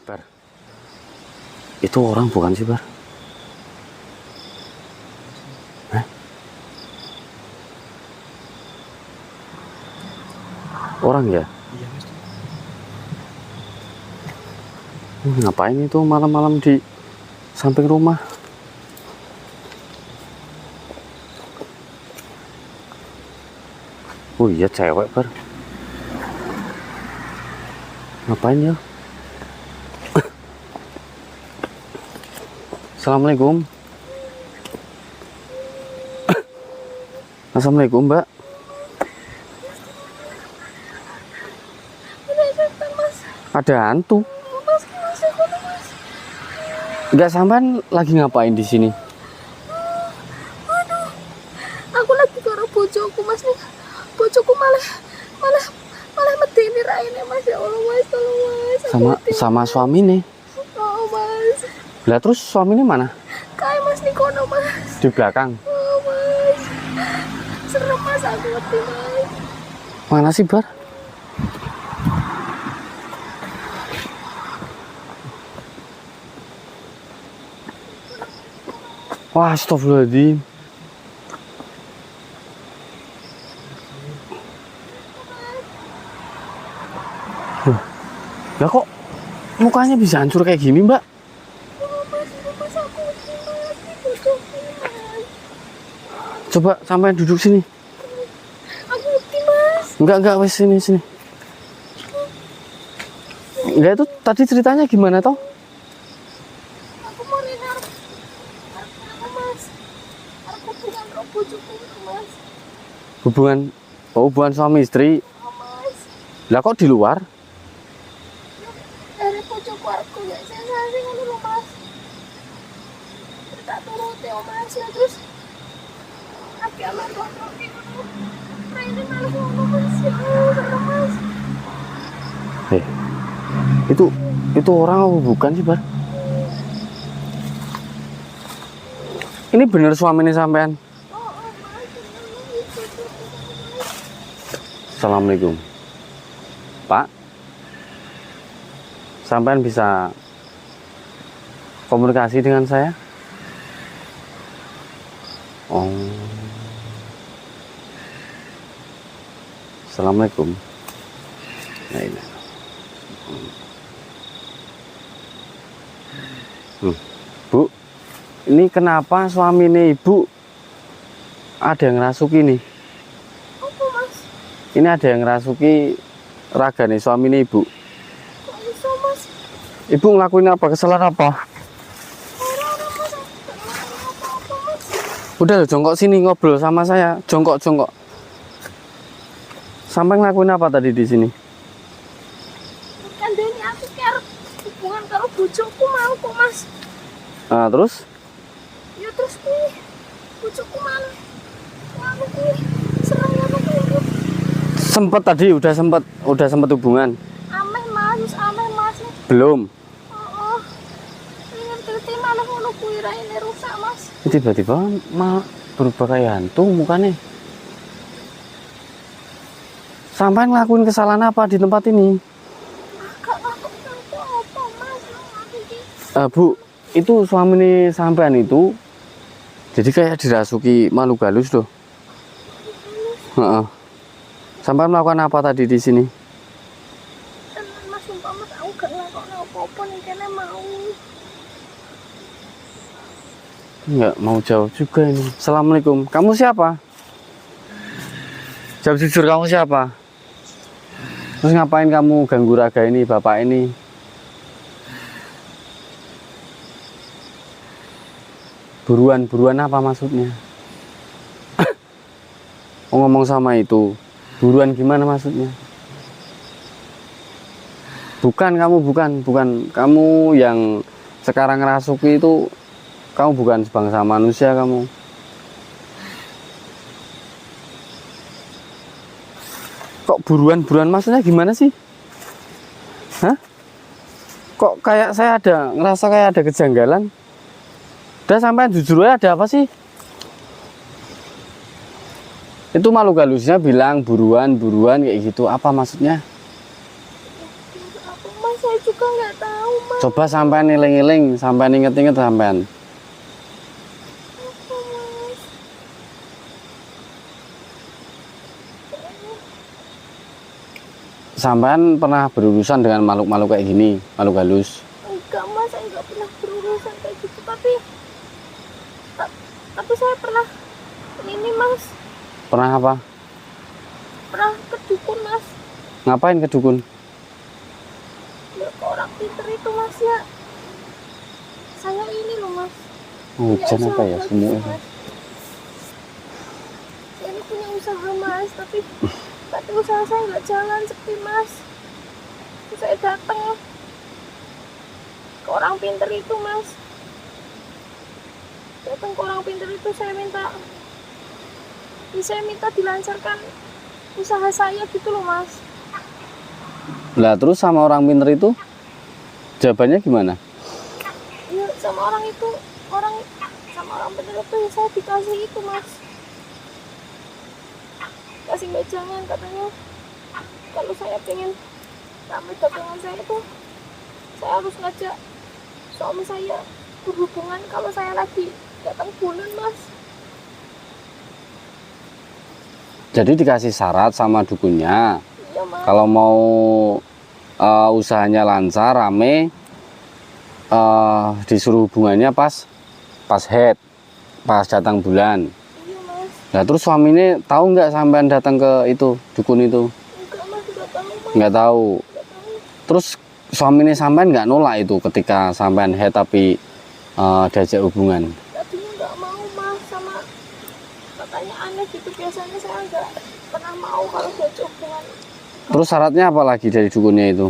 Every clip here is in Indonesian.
Bar, itu orang bukan sih, Bar? Hah? Orang ya? Iya mas. Ngapain itu malam-malam di samping rumah? Oh iya, cewek, Bar. Ngapain ya? Assalamualaikum. Assalamualaikum, Mbak. Ada hantu. Enggak, sampean lagi ngapain di sini? Aduh, aku lagi karo bojoku mas nih. Bojoku malah medeni raine mas, ya Allah mas, tolong mas. Sama suami nih. Oh mas. Lah terus suaminya mana? Kayak mas nih kono mas. Di belakang. Oh mas. Serem mas, aku ngerti mas. Mana sih, Bar? Wah, astagfirullahaladzim. Lah kok mukanya bisa hancur kayak gini, Mbak? Oh mas, aku ngerti mas. Ini bojoku mas. Coba sampai duduk sini. Aku ngerti mas. Enggak, wes sini. Enggak, itu tadi ceritanya gimana toh? Aku mau lihat aku mas. Aku bukan karo bojoku mas. Hubungan suami istri. Oh mas. Lah kok di luar? Dari bojoku aku gak sensasi ngono lho mas. Tak turuti oh mas ya, terus aki aman kontrol ki ngono. Nah ini malah ngono mas ya, serem mas. Itu orang apa bukan sih, Bar? Ini bener suaminya sampean? Oh mas, itu mas. Assalamualaikum, Pak. Sampean bisa komunikasi dengan saya? Oh. Assalamualaikum. Nah, ini. Bu, ini kenapa suami nih Ibu ada yang ngerasuki nih? Apa mas? Ini ada yang ngerasuki raga nih suami nih Ibu. Kok bisa mas? Ibu ngelakuin apa? Kesalahan apa? Orang-orang mas, aku gak ngelakuin apa-apa mas. Udah loh, jongkok sini ngobrol sama saya. Jongkok. Sampai ngelakuin apa tadi di sini? Kan Deni aku care hubungan karo bojoku mau kok mas. Nah, terus? Ya terus kuwi bojoku malah ngono kuwi. Serem ngono kuwi. Sempet tadi udah sempet hubungan. Ameh mas. Belum. Oh. Ini ngerti malah ngono kuwi raine rusak mas. Tiba-tiba malah berubah kayak hantu mukanya. Sampai ngelakuin kesalahan apa di tempat ini? Gak ngelakuin apa mas. Aku iki Bu, itu suami nih sampean itu jadi kayak dirasuki makhluk halus loh. Heeh. Sampean melakukan apa tadi di sini? tenan mas, sumpah mas, aku gak ngelakuin apa-apa nih kene mau. Enggak mau jawab juga ini. Assalamualaikum. Kamu siapa? Jawab jujur, kamu siapa? Terus ngapain kamu ganggu raga ini, bapak ini? Buruan apa maksudnya? Ngomong sama itu. Buruan gimana maksudnya? Bukan kamu yang sekarang ngerasuki itu. Kamu bukan sebangsa manusia kamu. Kok buruan maksudnya gimana sih? Hah? Kok kayak saya ngerasa kayak ada kejanggalan? Udah sampai jujur aja, ada apa sih? Itu makhluk halusnya bilang buruan kayak gitu. Apa maksudnya? Apa mas, saya juga nggak tahu mau mas. Coba sampean iling-iling, sampean inget-inget sampean. Apa mas? Sampean pernah berurusan dengan makhluk-makhluk kayak gini, makhluk halus? Enggak mas, saya enggak pernah berurusan kayak gitu. Tapi saya pernah ini mas, Pernah apa? pernah ke dukun mas. Ngapain ke dukun? Ya ke orang pinter itu mas ya. Saya ini loh mas. Hujan punya apa ya usaha semua? bagus, Mas. Saya ini punya usaha mas, tapi usaha saya nggak jalan, sepi mas. Terus saya datang ke orang pinter itu mas. Datang ke orang pinter itu saya minta dilancarkan usaha saya gitu loh mas. Lah terus sama orang pinter itu jawabannya gimana? Iya sama orang pinter itu ya saya dikasih itu mas, kasih wejangan, katanya kalau saya pengen ramai dagangan saya itu saya harus ngajak suami saya berhubungan kalau saya lagi datang bulan mas. Jadi dikasih syarat sama dukunnya, Iya mas. kalau mau usahanya lancar, rame, disuruh hubungannya pas head, pas datang bulan. Iya mas. Nah terus suaminya tahu nggak sampean datang ke itu dukun itu? Enggak mas, enggak tahu mas. Nggak tahu. Enggak tahu. Terus suaminya sampean nggak nolak itu ketika sampean head tapi diajak hubungan? Tadinya enggak mau mas, sama katanya aneh gitu, biasanya saya enggak pernah mau kalau diajak hubungan. Terus syaratnya apa lagi dari dukunnya itu?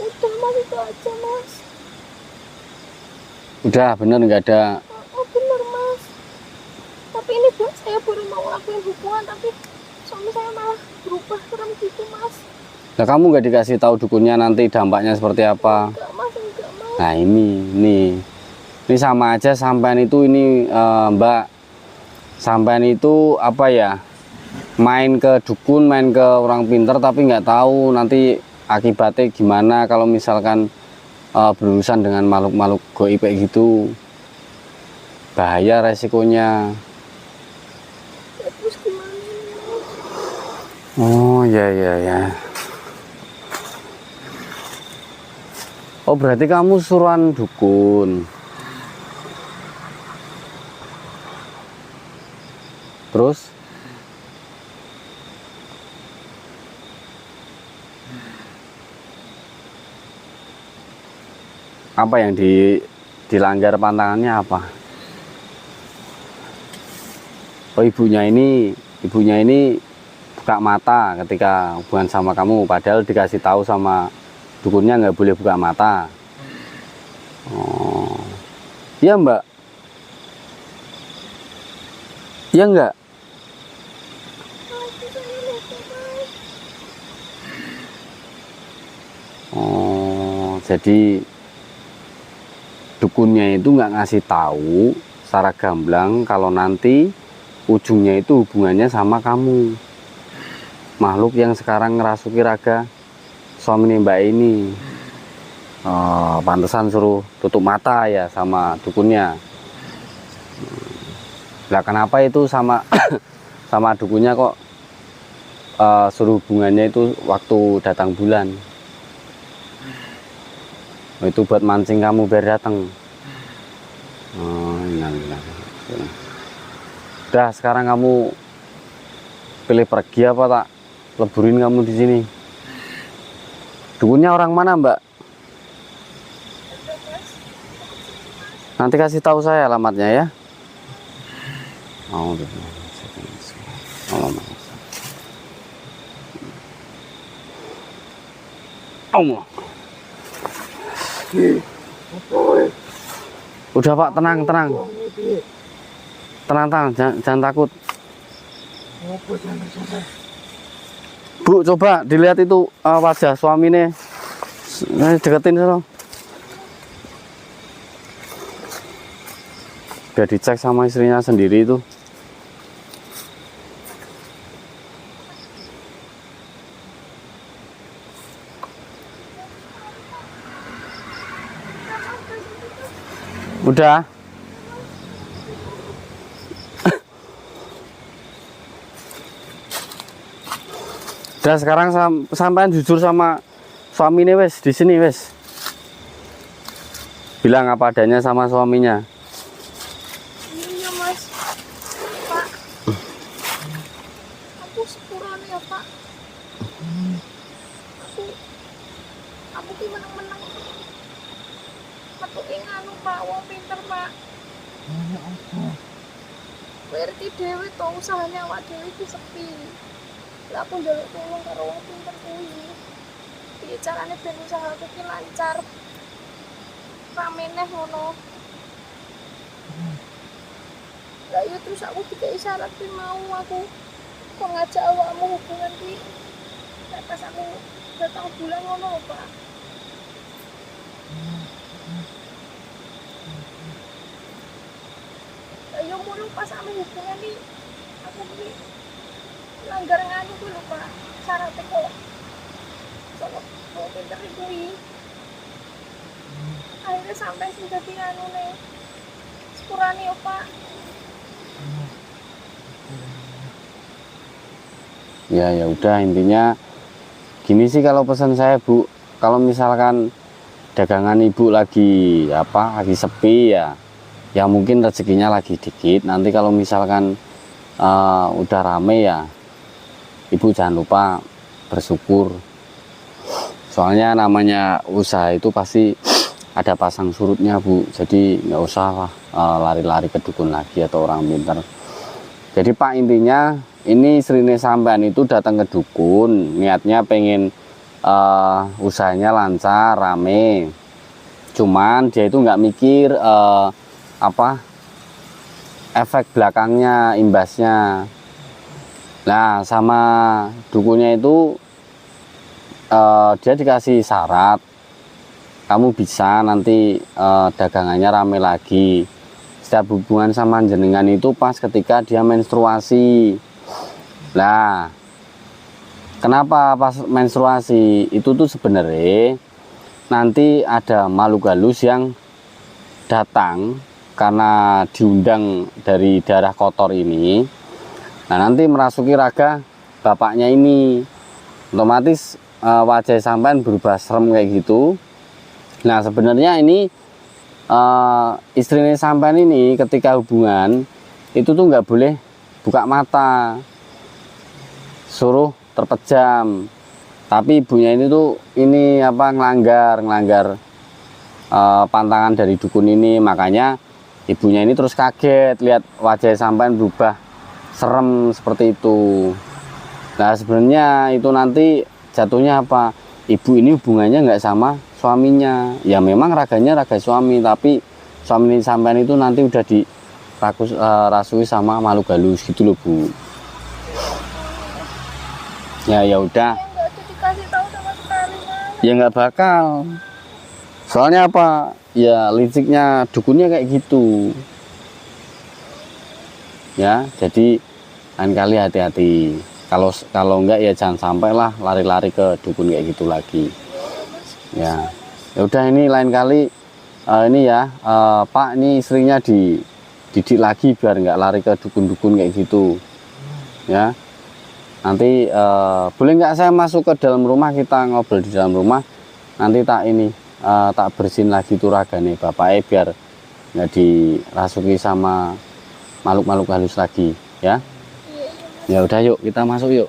Udah mas, itu aja mas. Udah bener nggak ada? Oh bener mas, tapi ini saya baru mau ngelakuin hubungan tapi suami saya malah berubah serem gitu mas. Nah kamu nggak dikasih tahu dukunnya nanti dampaknya seperti apa? Enggak mas, enggak mas. Nah ini sama aja sampean itu ini Mbak, sampean itu apa ya, main ke dukun, main ke orang pinter tapi nggak tahu nanti akibatnya gimana kalau misalkan berurusan dengan makhluk-makhluk goib kayak gitu. Bahaya resikonya. Ya, terus gimana ini mas? Oh ya. Oh berarti kamu suruhan dukun. Terus apa yang dilanggar pantangannya apa? Oh ibunya ini buka mata ketika hubungan sama kamu, padahal dikasih tahu sama dukunnya nggak boleh buka mata. Oh iya mbak, iya enggak? Aku saya lupa mas. Oh jadi dukunnya itu nggak ngasih tahu secara gamblang kalau nanti ujungnya itu hubungannya sama kamu, makhluk yang sekarang ngerasuki raga suami mbak ini. Oh, pantesan suruh tutup mata ya sama dukunnya. Lah kenapa itu sama sama dukunnya kok suruh hubungannya itu waktu datang bulan? Oh, itu buat mancing kamu biar datang. Oh, innalillah. Udah sekarang kamu pilih pergi apa tak leburin kamu di sini. Dukunnya orang mana mbak? Nanti kasih tahu saya alamatnya ya. Oh, Allah. Udah pak, tenang. Tenang, jangan takut. Bu, coba dilihat itu wajah suaminya. Deketin sana. Biar dicek sama istrinya sendiri itu. Udah. Udah sekarang sampean jujur sama suaminya wes di sini wes. Bilang apa adanya sama suaminya. Iya mas, Pak. Aku sepurane ya Pak. Aku ki meneng-meneng. Metuke nganu Pak, wong pinter Pak. Berarti dewe to usahane awak dhewe ki sepi. Lah aku njaluk tolong karo wong pinter kuwi. Piye carane ben usahaku ki lancar. Rameneh ngono. Lah ya terus aku dikai syarat ki mau aku kok ngajak awakmu hubungan ki. Nek pas aku datang bulan ngono, Pak. Lah ya ngono pas aku hubungan ki aku ki langgar nganu kuwi lho, Pak. Syaratnya kok sama mau pinter kuwi. Akhirnya sampai sing dadi anune sepurane ya Pak. Ya udah intinya gini sih kalau pesan saya Bu, kalau misalkan dagangan Ibu lagi lagi sepi ya mungkin rezekinya lagi dikit. Nanti kalau misalkan udah rame ya Ibu jangan lupa bersyukur. Soalnya namanya usaha itu pasti ada pasang surutnya Bu, jadi nggak usah lah lari-lari ke dukun lagi atau orang pintar. Jadi Pak intinya ini istrine sampean itu datang ke dukun niatnya pengen usahanya lancar rame, cuman dia itu nggak mikir efek belakangnya, imbasnya. Nah sama dukunnya itu dia dikasih syarat, kamu bisa nanti dagangannya rame lagi. Setiap hubungan sama jenengan itu pas ketika dia menstruasi. Nah, kenapa pas menstruasi? Itu tuh sebenarnya nanti ada makhluk halus yang datang karena diundang dari darah kotor ini. Nah, nanti merasuki raga bapaknya ini. Otomatis wajah sampean berubah serem kayak gitu. Nah sebenarnya ini istrinya sampean ini ketika hubungan itu tuh nggak boleh buka mata, suruh terpejam. Tapi ibunya ini tuh ngelanggar pantangan dari dukun ini, makanya ibunya ini terus kaget lihat wajah sampean berubah serem seperti itu. Nah sebenarnya itu nanti jatuhnya apa? Ibu ini hubungannya nggak sama suaminya, ya memang raganya raga suami, tapi suami sampean itu nanti udah dirasui sama makhluk halus gitu loh Bu. Ya udah. Nggak ada dikasih tahu sama sekali Mas. Ya nggak bakal. Soalnya apa? Ya liciknya dukunnya kayak gitu. Ya, jadi lain kali hati-hati. Kalau enggak ya jangan sampailah lari-lari ke dukun kayak gitu lagi. Ya udah ini lain kali Pak ini istrinya dididik lagi biar nggak lari ke dukun-dukun kayak gitu. Ya nanti boleh nggak saya masuk ke dalam rumah, kita ngobrol di dalam rumah. Nanti tak bersihin lagi tuh ragane bapaknya biar nggak dirasuki sama makhluk-makhluk halus lagi ya. Ya udah yuk kita masuk yuk.